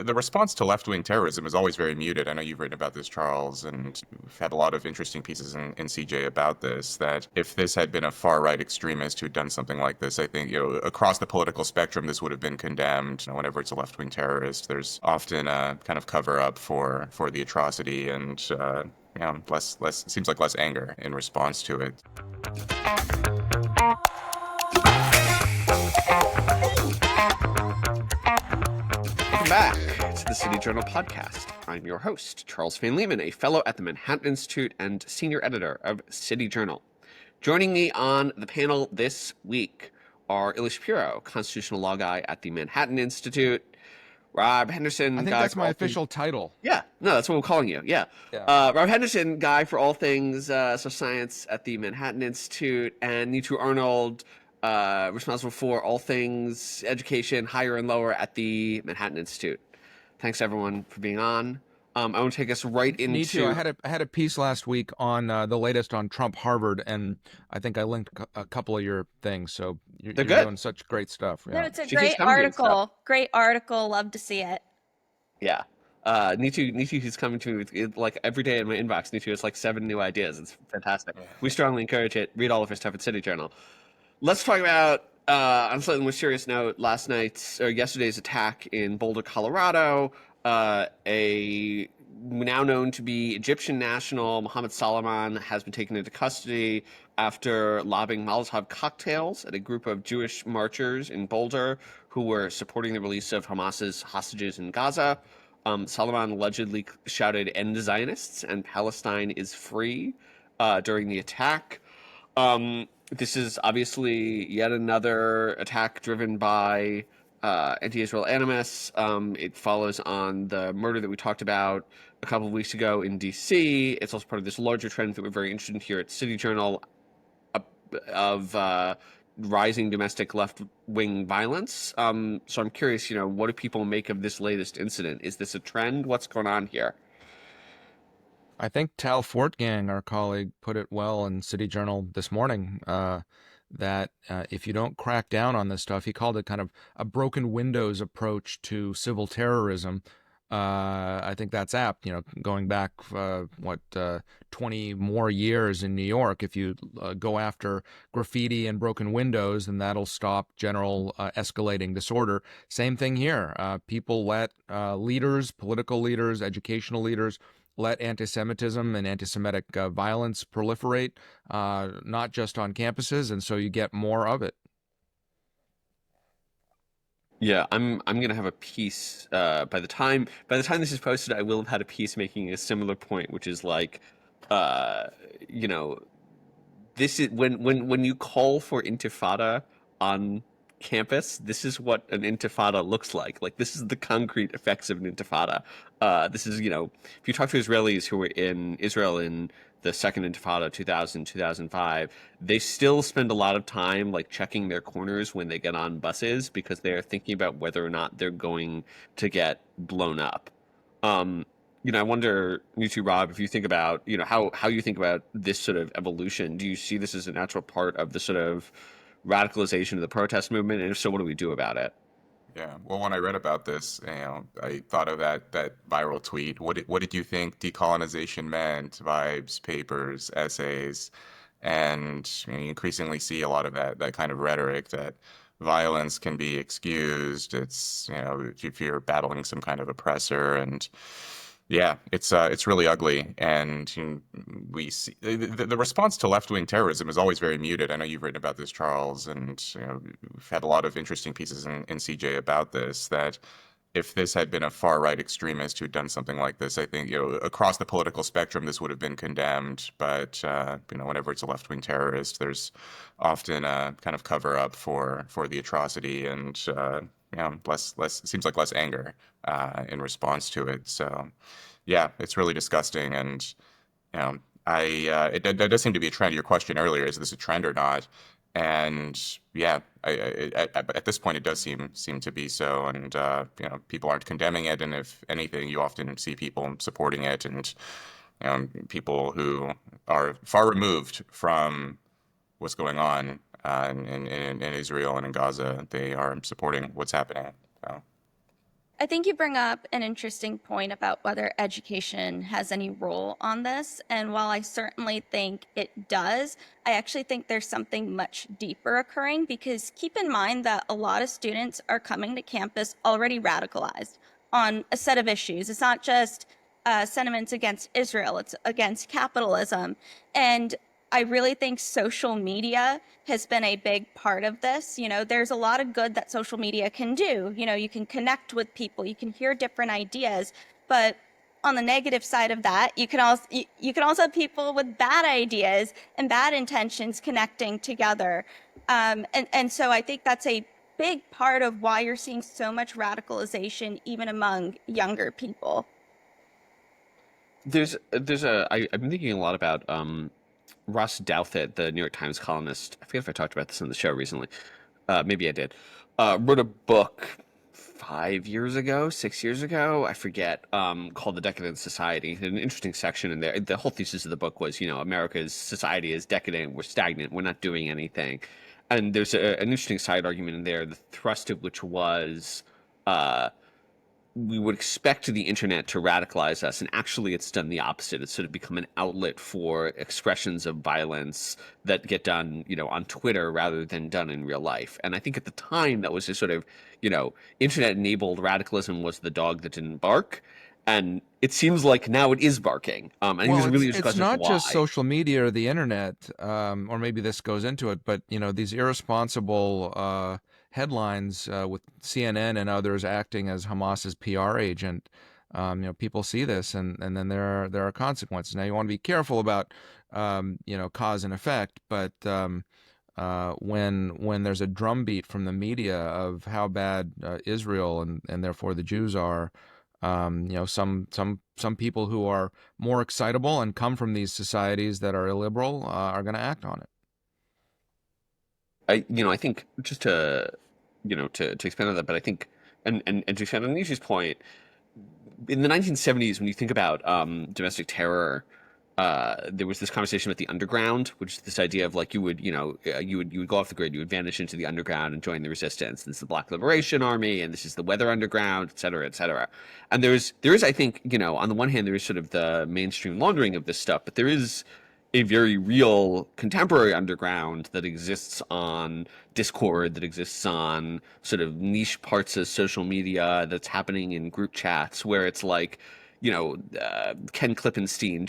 The response to left-wing terrorism is always very muted. I know you've written about this, Charles, and we've had a lot of interesting pieces in CJ about this, that if this had been a far-right extremist who'd done something like this, I think, across the political spectrum, this would have been condemned. Whenever it's a left-wing terrorist, there's often a kind of cover-up for the atrocity and, less seems like less anger in response to it. Welcome back to the City Journal podcast. I'm your host, Charles Fain Lehman, a fellow at the Manhattan Institute and senior editor of City Journal. Joining me on the panel this week are Ilya Shapiro, constitutional law guy at the Manhattan Institute, Rob Henderson, I think that's my official title. Yeah, no, that's what we're calling you. Yeah. Rob Henderson, guy for all things social science at the Manhattan Institute, and Neetu Arnold, responsible for all things education, higher and lower at the Manhattan Institute. Thanks everyone for being on. I want to take us right into. Neetu, I had a piece last week on the latest on Trump Harvard, and I think I linked a couple of your things. So you're doing such great stuff. No, it's a great article. Great article. Love to see it. Yeah. Neetu, he's coming to me with, like, every day in my inbox. Neetu has like 7 new ideas. It's fantastic. We strongly encourage it. Read all of his stuff at City Journal. Let's talk about, on a slightly more serious note, yesterday's attack in Boulder, Colorado. A now known to be Egyptian national Mohammed Salman has been taken into custody after lobbing Molotov cocktails at a group of Jewish marchers in Boulder who were supporting the release of Hamas's hostages in Gaza. Salman allegedly shouted, "End Zionists" and "Palestine is free" during the attack. This is obviously yet another attack driven by anti-Israel animus. It follows on the murder that we talked about a couple of weeks ago in D.C. It's also part of this larger trend that we're very interested in here at City Journal of rising domestic left-wing violence. So I'm curious, what do people make of this latest incident? Is this a trend? What's going on here? I think Tal Fortgang, our colleague, put it well in City Journal this morning, that if you don't crack down on this stuff, he called it kind of a broken windows approach to civil terrorism. I think that's apt, going back, 20 more years in New York. If you go after graffiti and broken windows, then that'll stop general escalating disorder. Same thing here. People let leaders, political leaders, educational leaders, let anti-Semitism and anti-Semitic violence proliferate, not just on campuses, and so you get more of it. Yeah, I'm gonna have a piece by the time this is posted, I will have had a piece making a similar point, which is like, this is when you call for intifada on campus, this is what an intifada looks like. Like, this is the concrete effects of an intifada. This is, if you talk to Israelis who were in Israel in the second intifada, 2000, 2005, they still spend a lot of time like checking their corners when they get on buses because they're thinking about whether or not they're going to get blown up. I wonder, Neetu, Rob, if you think about, how you think about this sort of evolution. Do you see this as a natural part of the sort of radicalization of the protest movement? And if so, what do we do about it? Yeah, well, when I read about this, I thought of that viral tweet. What did you think decolonization meant? Vibes, papers, essays, and you increasingly see a lot of that kind of rhetoric that violence can be excused. It's if you're battling some kind of oppressor, and yeah, it's really ugly, and we see the response to left-wing terrorism is always very muted. I know you've written about this, Charles, and we've had a lot of interesting pieces in CJ about this, that if this had been a far-right extremist who'd done something like this, I think, across the political spectrum, this would have been condemned. But, whenever it's a left-wing terrorist, there's often a kind of cover-up for the atrocity and, seems like less anger in response to it. So, yeah, it's really disgusting. And, it does seem to be a trend. Your question earlier, is this a trend or not? And yeah, at this point, it does seem to be so. And people aren't condemning it, and if anything, you often see people supporting it, and people who are far removed from what's going on in Israel and in Gaza, they are supporting what's happening. So. I think you bring up an interesting point about whether education has any role on this. And while I certainly think it does, I actually think there's something much deeper occurring because keep in mind that a lot of students are coming to campus already radicalized on a set of issues. It's not just sentiments against Israel, it's against capitalism. And I really think social media has been a big part of this. You know, there's a lot of good that social media can do. You know, you can connect with people, you can hear different ideas, but on the negative side of that, you can also have people with bad ideas and bad intentions connecting together. And so I think that's a big part of why you're seeing so much radicalization even among younger people. I've been thinking a lot about Ross Douthat, the New York Times columnist. I forget if I talked about this on the show recently. Maybe I did. Wrote a book 5 years ago, 6 years ago, I forget, called The Decadent Society. An interesting section in there. The whole thesis of the book was, America's society is decadent, we're stagnant, we're not doing anything. And there's an interesting side argument in there, the thrust of which was we would expect the internet to radicalize us, and actually it's done the opposite. It's sort of become an outlet for expressions of violence that get done, on Twitter rather than done in real life. And I think at the time that was just sort of, internet-enabled radicalism was the dog that didn't bark. And it seems like now it is barking. And Well, it's really it's not just social media or the internet, or maybe this goes into it, but these irresponsible headlines with CNN and others acting as Hamas's PR agent. People see this, and then there are consequences. Now you want to be careful about cause and effect, but when there's a drumbeat from the media of how bad Israel and therefore the Jews are. Some people who are more excitable and come from these societies that are illiberal are going to act on it. I think just to expand on that, but I think, and to expand on Nishi's point, in the 1970s, when you think about domestic terror, there was this conversation about the underground, which is this idea of like you would go off the grid, you would vanish into the underground and join the resistance. This is the Black Liberation Army, and this is the Weather Underground, et cetera, et cetera. And there is, I think, on the one hand, there is sort of the mainstream laundering of this stuff, but there is a very real contemporary underground that exists on Discord, that exists on sort of niche parts of social media, that's happening in group chats, where it's like, Ken Klippenstein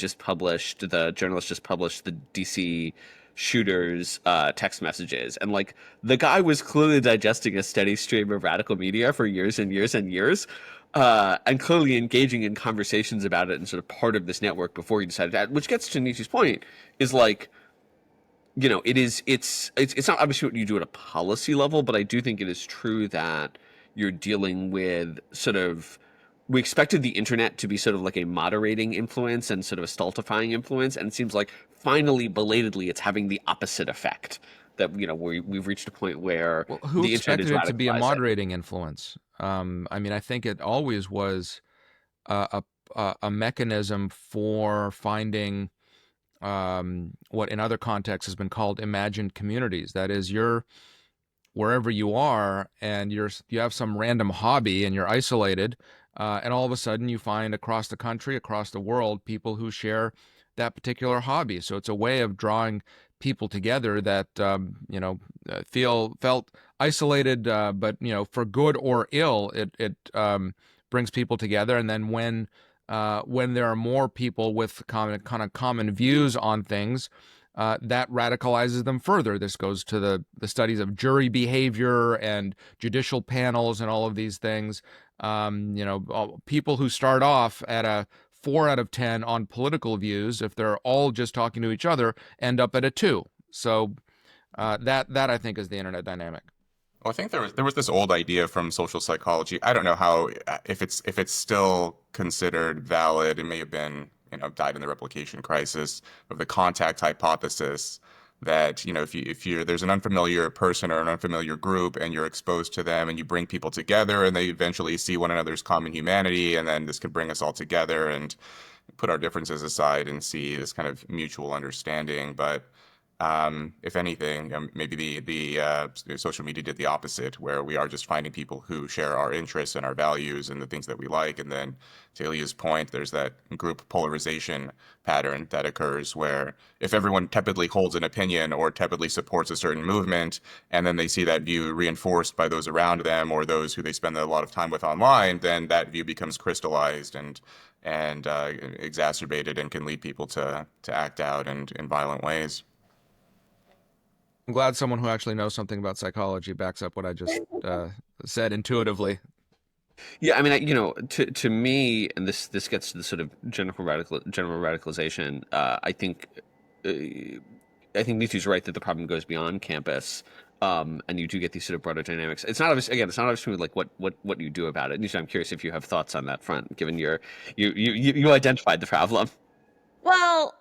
the journalist just published the DC shooters text messages. And like the guy was clearly digesting a steady stream of radical media for years and years and years. And clearly engaging in conversations about it and sort of part of this network before he decided that, which gets to Nietzsche's point, is like, it's not obviously what you do at a policy level, but I do think it is true that you're dealing with sort of, we expected the internet to be sort of like a moderating influence and sort of a stultifying influence, and it seems like finally, belatedly, it's having the opposite effect. That we've reached a point where who the internet expected is it to be a moderating influence? I think it always was a mechanism for finding what in other contexts has been called imagined communities. That is, you're wherever you are, and you have some random hobby, and you're isolated. And all of a sudden you find across the country, across the world, people who share that particular hobby. So it's a way of drawing people together that, felt isolated, but, for good or ill, it brings people together. And then when there are more people with common views on things, that radicalizes them further. This goes to the studies of jury behavior and judicial panels and all of these things. People who start off at a 4 out of 10 on political views, if they're all just talking to each other, end up at a 2. So that I think is the internet dynamic. Well, I think there was this old idea from social psychology. I don't know how if it's still considered valid. It may have been died in the replication crisis, of the contact hypothesis, that if you're there's an unfamiliar person or an unfamiliar group and you're exposed to them and you bring people together and they eventually see one another's common humanity, and then this can bring us all together and put our differences aside and see this kind of mutual understanding. But If anything, maybe the social media did the opposite, where we are just finding people who share our interests and our values and the things that we like. And then, to Ilya's point, there's that group polarization pattern that occurs where if everyone tepidly holds an opinion or tepidly supports a certain movement, and then they see that view reinforced by those around them or those who they spend a lot of time with online, then that view becomes crystallized and exacerbated and can lead people to act out in violent ways. I'm glad someone who actually knows something about psychology backs up what I just said intuitively. Yeah, I mean, to me, and this gets to the sort of general radicalization. I think Neetu's right that the problem goes beyond campus, and you do get these sort of broader dynamics. It's not obvious. Again, it's not obvious to me like what you do about it. Neetu, I'm curious if you have thoughts on that front, given you identified the problem. Well,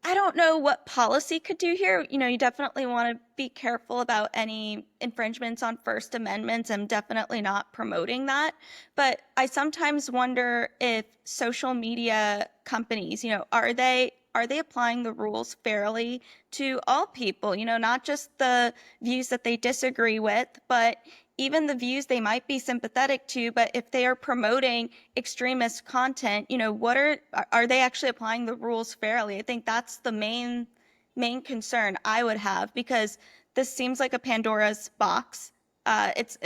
I don't know what policy could do here. You definitely want to be careful about any infringements on First Amendments. I'm definitely not promoting that. But I sometimes wonder if social media companies, are they applying the rules fairly to all people, not just the views that they disagree with, but even the views they might be sympathetic to. But if they are promoting extremist content, what are they actually applying the rules fairly? I think that's the main concern I would have, because this seems like a Pandora's box. It's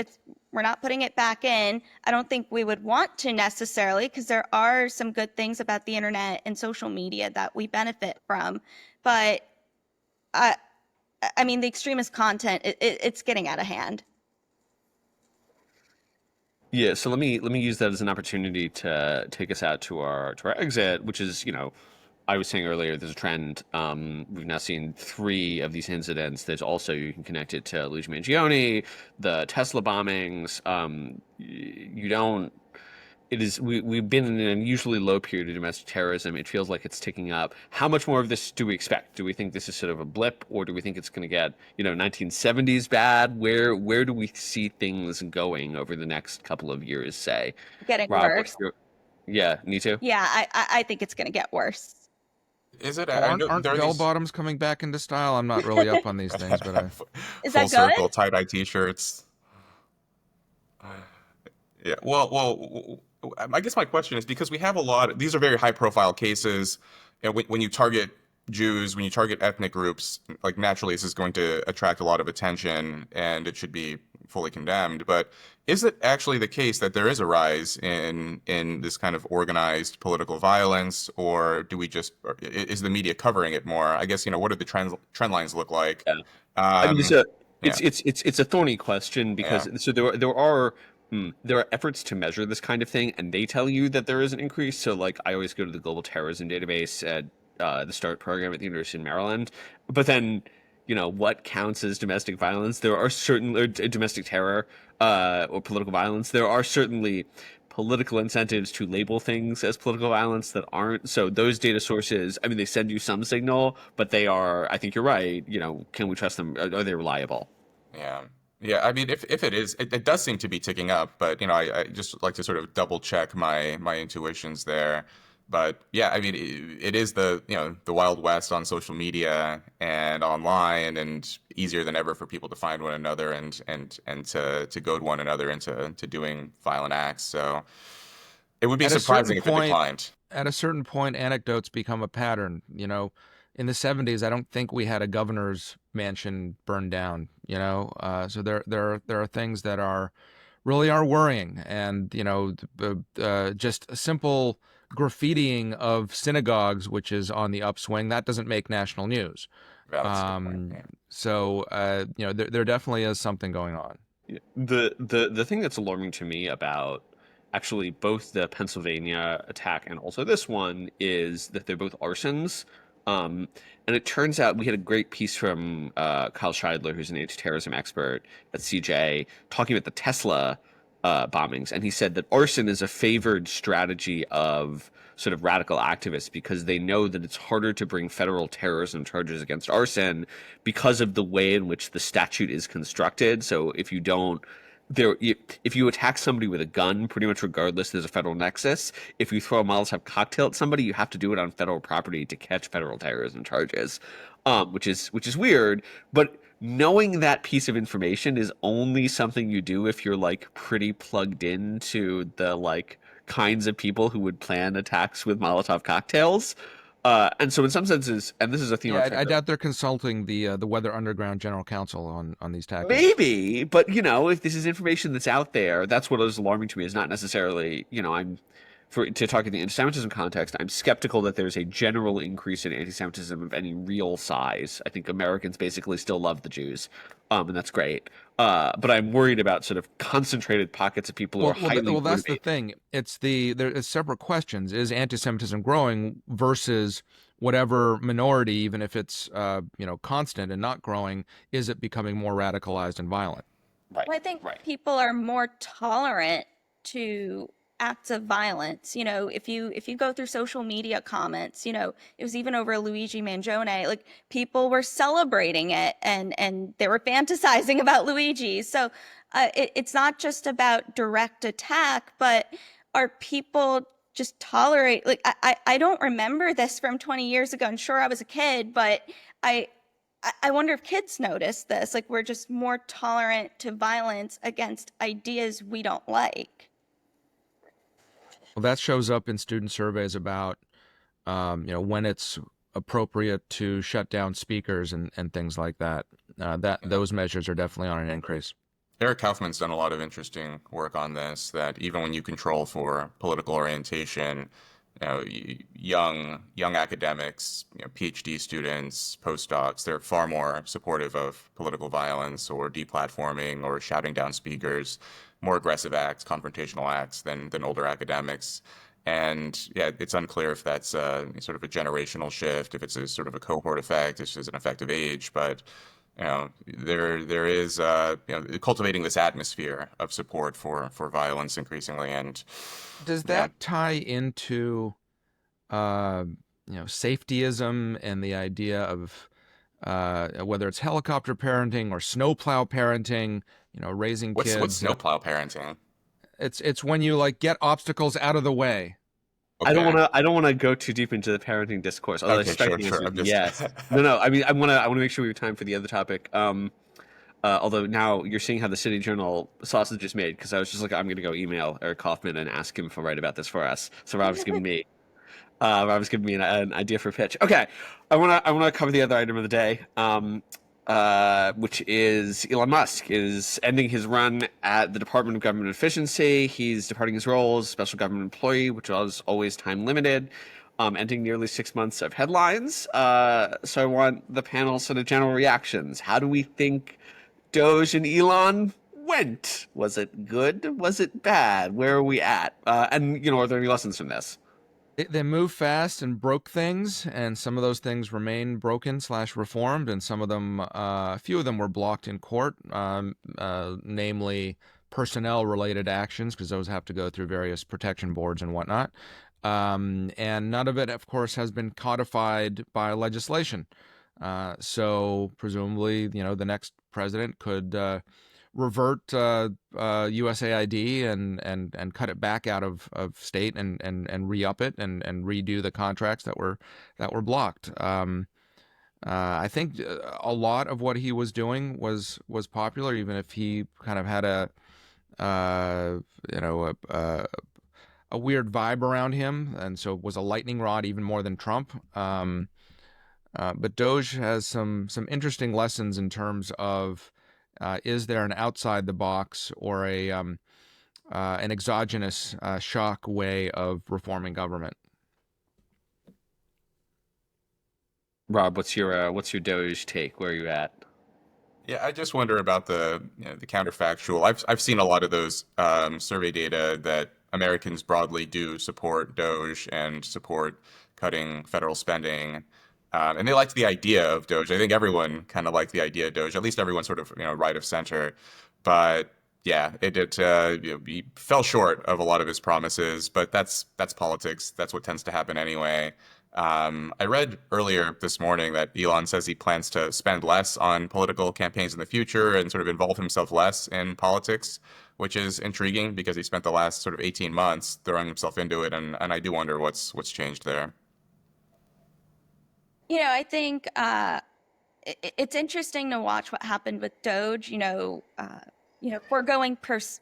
we're not putting it back in. I don't think we would want to necessarily, because there are some good things about the internet and social media that we benefit from. But I mean, the extremist content, it's getting out of hand. Yeah, so let me use that as an opportunity to take us out to our exit, which is, I was saying earlier, there's a trend. We've now seen 3 of these incidents. There's also, you can connect it to Luigi Mangione, the Tesla bombings. We've been in an unusually low period of domestic terrorism. It feels like it's ticking up. How much more of this do we expect? Do we think this is sort of a blip, or do we think it's going to get, 1970s bad? Where do we see things going over the next couple of years, say? Getting Rob, worse. Yeah, Neetu? Yeah, I think it's going to get worse. Is it? Well, I know aren't there are bell these bottoms coming back into style? I'm not really up on these things, but Is full that good? circle tie-dye t-shirts. Yeah. Well, I guess my question is, because we have a lot, these are very high-profile cases, and when you target Jews, when you target ethnic groups, like naturally this is going to attract a lot of attention, and it should be fully condemned. But is it actually the case that there is a rise in this kind of organized political violence, or is the media covering it more? I guess, what do the trend lines look like? Yeah. I mean, Um, yeah, it's a thorny question, because yeah, there are efforts to measure this kind of thing, and they tell you that there is an increase. So, like, I always go to the Global Terrorism Database at the START program at the University of Maryland. But then, what counts as domestic violence? There are certain domestic terror or political violence. There are certainly political incentives to label things as political violence that aren't. So those data sources, I mean, they send you some signal, but they are, I think you're right, can we trust them? Are they reliable? yeah. Yeah, I mean, if it is, it does seem to be ticking up, but I just like to sort of double check my intuitions there. But yeah, I mean, it is the Wild West on social media and online, and easier than ever for people to find one another and to goad one another into doing violent acts. So it would be at a surprising certain if it point, declined. at a certain point, anecdotes become a pattern. In the 70s, I don't think we had a governor's mansion burned down. So there are things that really are worrying, and just a simple graffitiing of synagogues, which is on the upswing, that doesn't make national news. That's a good point. Yeah. So there definitely is something going on. Yeah. The thing that's alarming to me about actually both the Pennsylvania attack and also this one is that they're both arsons. And it turns out we had a great piece from Kyle Scheidler, who's an anti-terrorism expert at CJ, talking about the Tesla bombings. And he said that arson is a favored strategy of sort of radical activists, because they know that it's harder to bring federal terrorism charges against arson because of the way in which the statute is constructed. So if you don't if you attack somebody with a gun, pretty much regardless, there's a federal nexus. If you throw a Molotov cocktail at somebody, you have to do it on federal property to catch federal terrorism charges, which is weird. But knowing that piece of information is only something you do if you're like pretty plugged into the like kinds of people who would plan attacks with Molotov cocktails. And so in some senses, and this is a theme Yeah, I'm trying I to doubt they're consulting the Weather Underground General Counsel on these tactics. maybe, but if this is information that's out there, that's what is alarming to me. Is not necessarily, to talk in the anti-Semitism context, I'm skeptical that there's a general increase in anti-Semitism of any real size. I think Americans basically still love the Jews, and that's great. But I'm worried about sort of concentrated pockets of people who are highly well, that's the motivated. thing. There's separate questions. Is anti-Semitism growing versus whatever minority, even if it's constant and not growing, is it becoming more radicalized and violent? Right. Well, I think Right. people are more tolerant to acts of violence. If you go through social media comments, it was even over Luigi Mangione, like people were celebrating it and they were fantasizing about Luigi. So it's not just about direct attack, but are people just tolerate, like I don't remember this from 20 years ago, and sure I was a kid, but I I wonder if kids notice this. Like, we're just more tolerant to violence against ideas we don't like. Well, that shows up in student surveys about, when it's appropriate to shut down speakers and things like that. Those measures are definitely on an increase. Eric Kaufman's done a lot of interesting work on this, that even when you control for political orientation, young academics, PhD students, postdocs, they're far more supportive of political violence or deplatforming or shouting down speakers, more aggressive acts, confrontational acts than older academics. And yeah, it's unclear if that's sort of a generational shift, if it's a sort of a cohort effect, it's just an effect of age, but there is cultivating this atmosphere of support for violence increasingly. And Does that tie into safetyism and the idea of whether it's helicopter parenting or snowplow parenting, raising what's kids? snowplow parenting? It's when you get obstacles out of the way. Okay. I don't wanna go too deep into the parenting discourse. Although okay, sure. I'm just... yes. No. I mean, I wanna make sure we have time for the other topic. Although now you're seeing how the City Journal sausage is made, because I was just like, I'm gonna go email Eric Kaufman and ask him to write about this for us. So Rob's giving me an idea for a pitch. Okay, I wanna cover the other item of the day. Which is Elon Musk is ending his run at the Department of Government Efficiency. He's departing his role as special government employee, which was always time limited, ending nearly 6 months of headlines. So I want the panel sort of general reactions. How do we think Doge and Elon went? Was it good? Was it bad? Where are we at? And are there any lessons from this? They moved fast and broke things, and some of those things remain broken/reformed, and some of them, a few of them were blocked in court, namely personnel-related actions, because those have to go through various protection boards and whatnot. And none of it, of course, has been codified by legislation. So presumably, the next president could revert USAID and cut it back out of state and re-up it and redo the contracts that were blocked. I think a lot of what he was doing was popular, even if he kind of had a weird vibe around him, and so was a lightning rod even more than Trump. But Doge has some interesting lessons in terms of is there an outside the box or an exogenous shock way of reforming government? Rob, what's your Doge take? Where are you at? Yeah, I just wonder about the counterfactual. I've seen a lot of those survey data that Americans broadly do support Doge and support cutting federal spending. And they liked the idea of Doge. I think everyone kind of liked the idea of Doge, at least everyone sort of, right of center. But yeah, he fell short of a lot of his promises, but that's politics. That's what tends to happen anyway. I read earlier this morning that Elon says he plans to spend less on political campaigns in the future and sort of involve himself less in politics, which is intriguing because he spent the last sort of 18 months throwing himself into it, and I do wonder what's changed there. I think it's interesting to watch what happened with Doge. Foregoing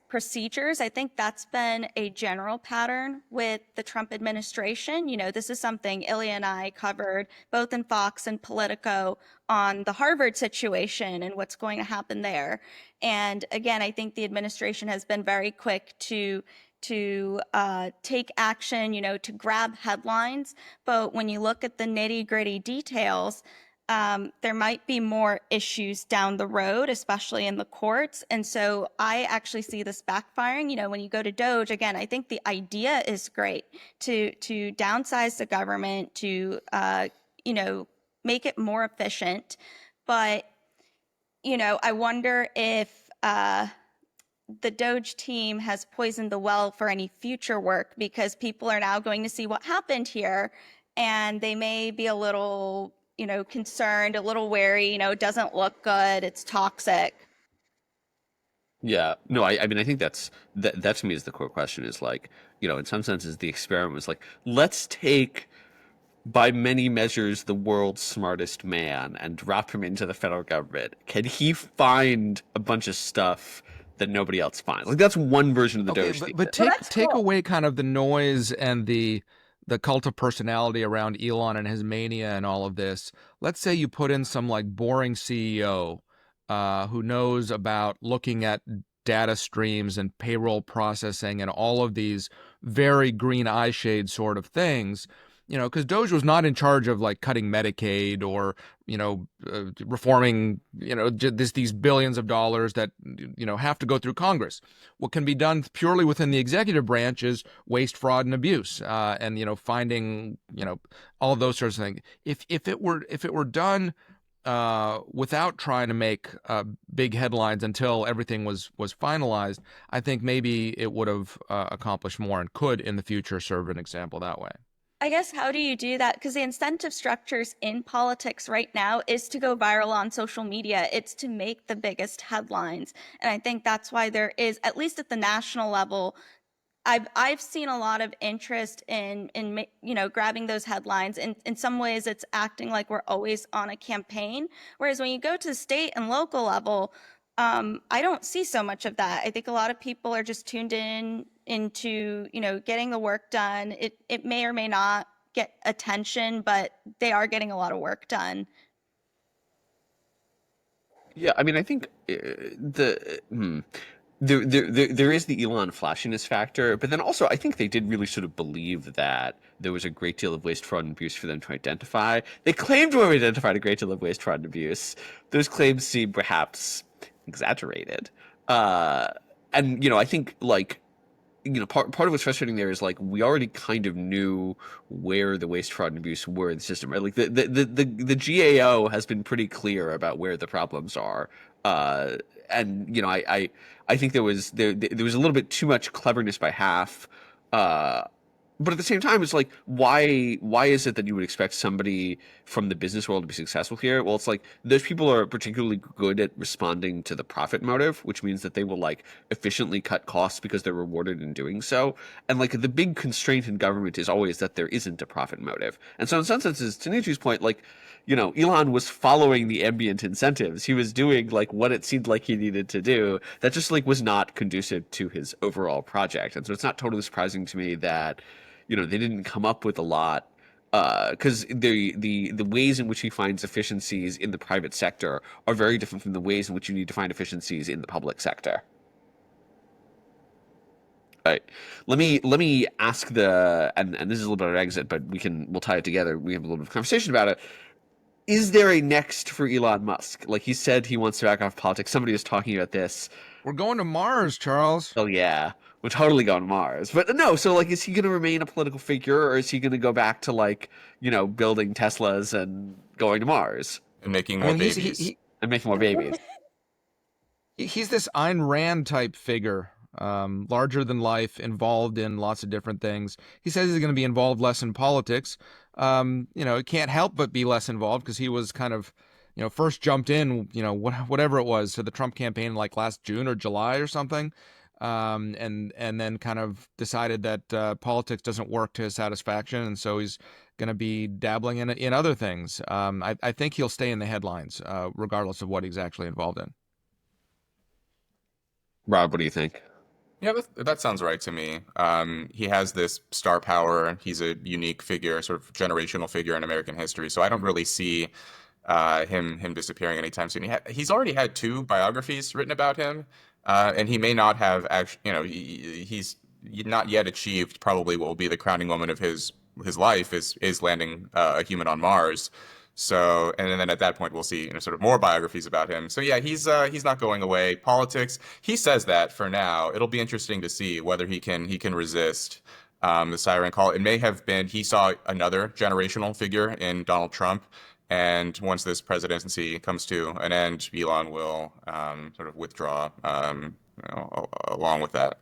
procedures. I think that's been a general pattern with the Trump administration. This is something Ilya and I covered both in Fox and Politico on the Harvard situation and what's going to happen there. And again, I think the administration has been very quick to take action, to grab headlines. But when you look at the nitty gritty details, there might be more issues down the road, especially in the courts. And so I actually see this backfiring. When you go to Doge, again, I think the idea is great to downsize the government, to make it more efficient. But I wonder if the Doge team has poisoned the well for any future work, because people are now going to see what happened here, and they may be a little concerned, a little wary. It doesn't look good. It's toxic. Yeah, no, I mean, I think that to me is the core question is like, in some senses, the experiment was like, let's take, by many measures, the world's smartest man and drop him into the federal government. Can he find a bunch of stuff that nobody else finds? Like, that's one version of the Doge thing. But Well, take that's take cool. away kind of the noise and the cult of personality around Elon and his mania and all of this. Let's say you put in some like boring CEO who knows about looking at data streams and payroll processing and all of these very green eye shade sort of things. Because Doge was not in charge of like cutting Medicaid or, reforming, these billions of dollars that, have to go through Congress. What can be done purely within the executive branch is waste, fraud, and abuse, and, finding, all of those sorts of things. If it were done without trying to make big headlines until everything was finalized, I think maybe it would have accomplished more and could in the future serve an example that way. I guess, how do you do that? Because the incentive structures in politics right now is to go viral on social media. It's to make the biggest headlines. And I think that's why there is, at least at the national level, I've seen a lot of interest in grabbing those headlines. In some ways, it's acting like we're always on a campaign. Whereas when you go to the state and local level, I don't see so much of that. I think a lot of people are just tuned into getting the work done. It may or may not get attention, but they are getting a lot of work done. Yeah, I mean, I think there is the Elon flashiness factor, but then also I think they did really sort of believe that there was a great deal of waste, fraud, and abuse for them to identify. They claimed to have identified a great deal of waste, fraud, and abuse. Those claims seem perhaps exaggerated. And I think like part of what's frustrating there is like we already kind of knew where the waste, fraud, and abuse were in the system, right? Like the GAO has been pretty clear about where the problems are. And I think there was a little bit too much cleverness by half. But at the same time, it's like, why is it that you would expect somebody from the business world to be successful here? Well, it's like those people are particularly good at responding to the profit motive, which means that they will like efficiently cut costs because they're rewarded in doing so. And like the big constraint in government is always that there isn't a profit motive. And so in some senses, to Neetu's point, like, Elon was following the ambient incentives. He was doing like what it seemed like he needed to do. That just like was not conducive to his overall project. And so it's not totally surprising to me that they didn't come up with a lot, because the ways in which he finds efficiencies in the private sector are very different from the ways in which you need to find efficiencies in the public sector. All right. Let me ask and this is a little bit of an exit, but we'll tie it together. We have a little bit of conversation about it. Is there a next for Elon Musk? Like he said, he wants to back off politics. Somebody was talking about this. We're going to Mars, Charles. Oh yeah, we're totally going to Mars. But no, so like, is he going to remain a political figure, or is he going to go back to like, building Teslas and going to Mars And making more babies. and making more babies? He's this Ayn Rand type figure. larger than life, involved in lots of different things. He says he's going to be involved less in politics. It can't help but be less involved because he was kind of, first jumped in, whatever it was, to the Trump campaign like last June or July or something. And then kind of decided that politics doesn't work to his satisfaction, and so he's going to be dabbling in other things. I think he'll stay in the headlines, regardless of what he's actually involved in. Rob, what do you think? Yeah, that sounds right to me. He has this star power. He's a unique figure, sort of generational figure in American history. So I don't really see him disappearing anytime soon. He's already had 2 biographies written about him, and he may not have actually, he's not yet achieved probably what will be the crowning moment of his life is landing a human on Mars. So, and then at that point, we'll see, sort of more biographies about him. So yeah, he's not going away. Politics, he says that for now. It'll be interesting to see whether he can resist the siren call. It may have been he saw another generational figure in Donald Trump, and once this presidency comes to an end, Elon will sort of withdraw along with that.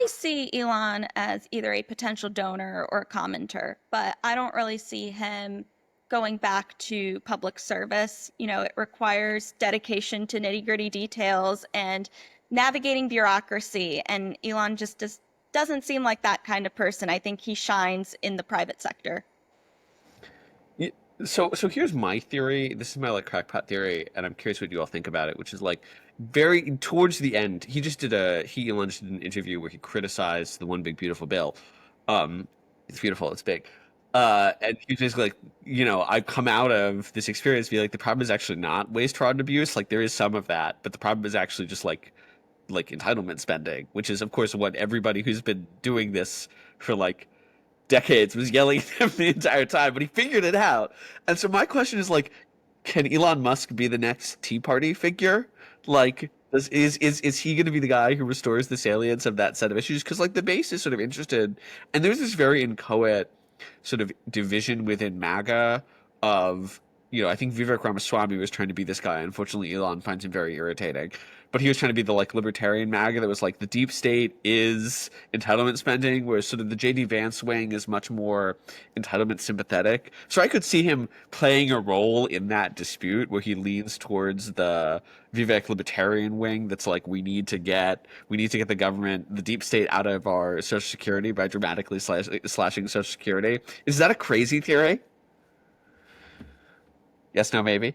I see Elon as either a potential donor or a commenter, but I don't really see him going back to public service. It requires dedication to nitty-gritty details and navigating bureaucracy, and Elon just doesn't seem like that kind of person. I think he shines in the private sector. So here's my theory. This is my crackpot theory, and I'm curious what you all think about it, which is very towards the end, Elon just did an interview where he criticized the One Big Beautiful Bill. It's beautiful, it's big. And he was basically I've come out of this experience be the problem is actually not waste, fraud, and abuse. There is some of that, but the problem is actually just entitlement spending, which is of course what everybody who's been doing this for decades was yelling at him the entire time, but he figured it out. And so my question is can Elon Musk be the next Tea Party figure? Is he going to be the guy who restores the salience of that set of issues? Because the base is sort of interested, and there's this very inchoate sort of division within MAGA of I think Vivek Ramaswamy was trying to be this guy. Unfortunately, Elon finds him very irritating. But he was trying to be the libertarian MAGA that was the deep state is entitlement spending, whereas sort of the J.D. Vance wing is much more entitlement sympathetic. So I could see him playing a role in that dispute where he leans towards the Vivek libertarian wing that's we need to get the government, the deep state out of our Social Security by dramatically slashing Social Security. Is that a crazy theory? Yes, no, maybe?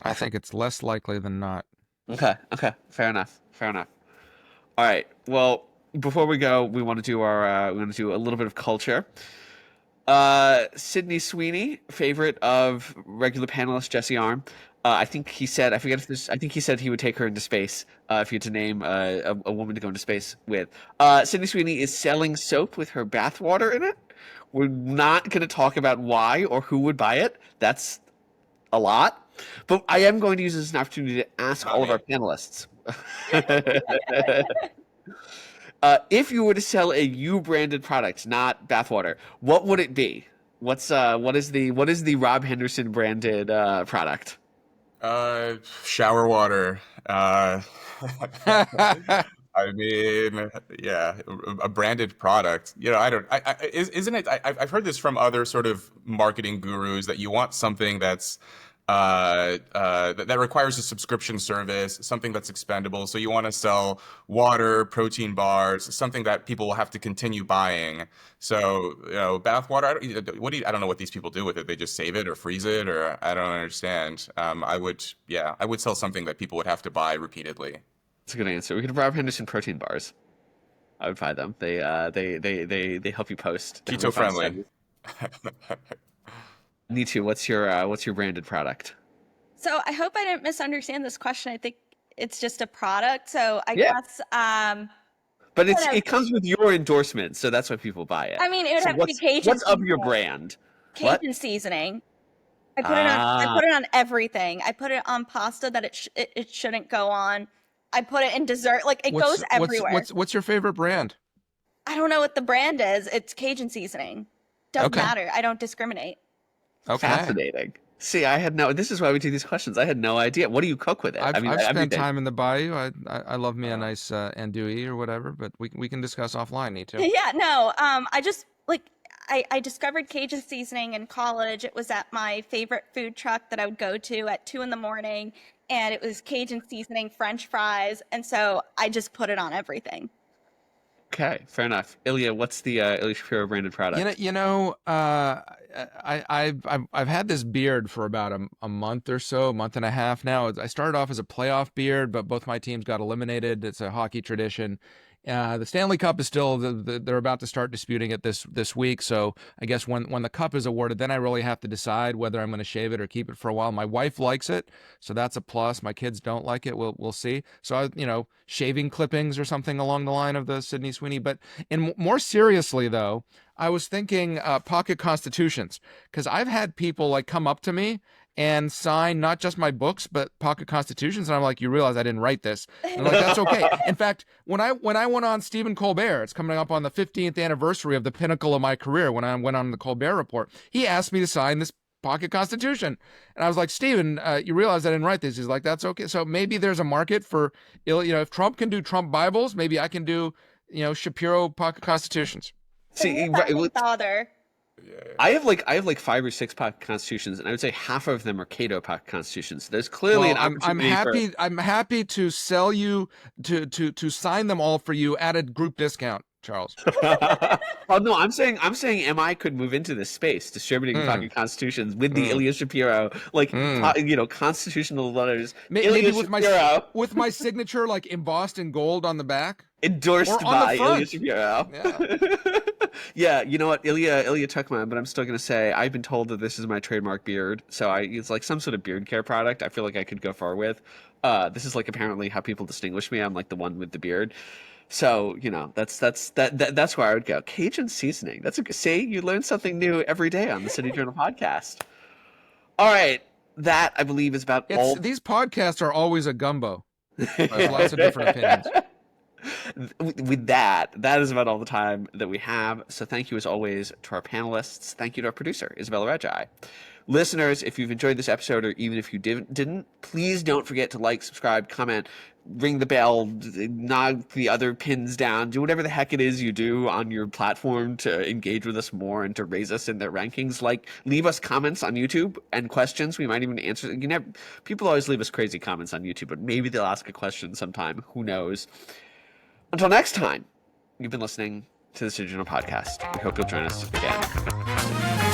I think it's less likely than not. Okay, fair enough. All right, well, before we go, we want to do a little bit of culture. Sydney Sweeney, favorite of regular panelist Jesse Arm. I think he said, I think he said he would take her into space if you had to name a woman to go into space with. Sydney Sweeney is selling soap with her bathwater in it. We're not going to talk about why or who would buy it. That's a lot. But I am going to use this as an opportunity to ask all of our panelists. If you were to sell a you-branded product, not bathwater, what would it be? What is the Rob Henderson branded product? Shower water. I mean, yeah, a branded product. Isn't it? I've heard this from other sort of marketing gurus that you want something that's that requires a subscription service, something that's expendable. So you want to sell water, protein bars, something that people will have to continue buying. So, bath water, I don't know what these people do with it. They just save it or freeze it, or I don't understand. I would sell something that people would have to buy repeatedly. That's a good answer. We could have Rob Henderson protein bars. I would buy them. They help you post. Keto friendly. Neetu, what's your branded product? So I hope I didn't misunderstand this question. I think it's just a product. So I guess. But it comes with your endorsement, so that's why people buy it. I mean, it would have to be Cajun. What's of your brand? Cajun seasoning. I put it on everything. I put it on pasta that it shouldn't go on. I put it in dessert. It goes everywhere. What's your favorite brand? I don't know what the brand is. It's Cajun seasoning. Doesn't matter. I don't discriminate. Okay. Fascinating. See, this is why we do these questions. I had no idea. What do you cook with it? I've spent everything. time in the bayou. I love me a nice andouille or whatever, but we can discuss offline, Neetu. Yeah, no. I just like I discovered Cajun seasoning in college. It was at my favorite food truck that I would go to at 2 a.m, and it was Cajun seasoning French fries, and so I just put it on everything. Okay, fair enough. Ilya, what's the Ilya Shapiro branded product? I've had this beard for about a month or so, month and a half now. I started off as a playoff beard, but both my teams got eliminated. It's a hockey tradition. The Stanley Cup is still they're about to start disputing it this week. So I guess when the cup is awarded, then I really have to decide whether I'm going to shave it or keep it for a while. My wife likes it, so that's a plus. My kids don't like it. We'll see. So shaving clippings or something along the line of the Sydney Sweeney. But more seriously though, I was thinking pocket constitutions, because I've had people like come up to me and sign not just my books but pocket constitutions, and I'm like, you realize I didn't write this? And I'm like, that's okay. In fact, when I went on Stephen Colbert, it's coming up on the 15th anniversary of the pinnacle of my career, when I went on the Colbert Report, he asked me to sign this pocket constitution, and I was like, Stephen, you realize I didn't write this? He's like, that's okay. So maybe there's a market for, if Trump can do Trump Bibles, maybe I can do Shapiro pocket constitutions. See, father. I have like 5 or 6 pocket constitutions, and I would say half of them are Cato pocket constitutions. There's clearly an opportunity. I'm happy to sell you to sign them all for you at a group discount, Charles. Oh no, I'm saying MI could move into this space, distributing pocket constitutions with the Ilya Shapiro, constitutional letters. Maybe with my signature like embossed in gold on the back, endorsed by Ilya Shapiro. Yeah. Yeah, you know what, Ilya took mine, but I'm still gonna say I've been told that this is my trademark beard, so it's like some sort of beard care product. I feel like I could go far with. This is like apparently how people distinguish me. I'm like the one with the beard. So that's where I would go. Cajun seasoning. See, you learn something new every day on the City Journal podcast. All right, that I believe is about all. These podcasts are always a gumbo. There's lots of different opinions. With that is about all the time that we have. So thank you as always to our panelists. Thank you to our producer, Isabella Reggi. Listeners, if you've enjoyed this episode, or even if you didn't, please don't forget to like, subscribe, comment, ring the bell, knock the other pins down, do whatever the heck it is you do on your platform to engage with us more and to raise us in their rankings. Like, leave us comments on YouTube and questions. We might even answer. People always leave us crazy comments on YouTube, but maybe they'll ask a question sometime. Who knows? Until next time, you've been listening to the City Journal podcast. We hope you'll join us again.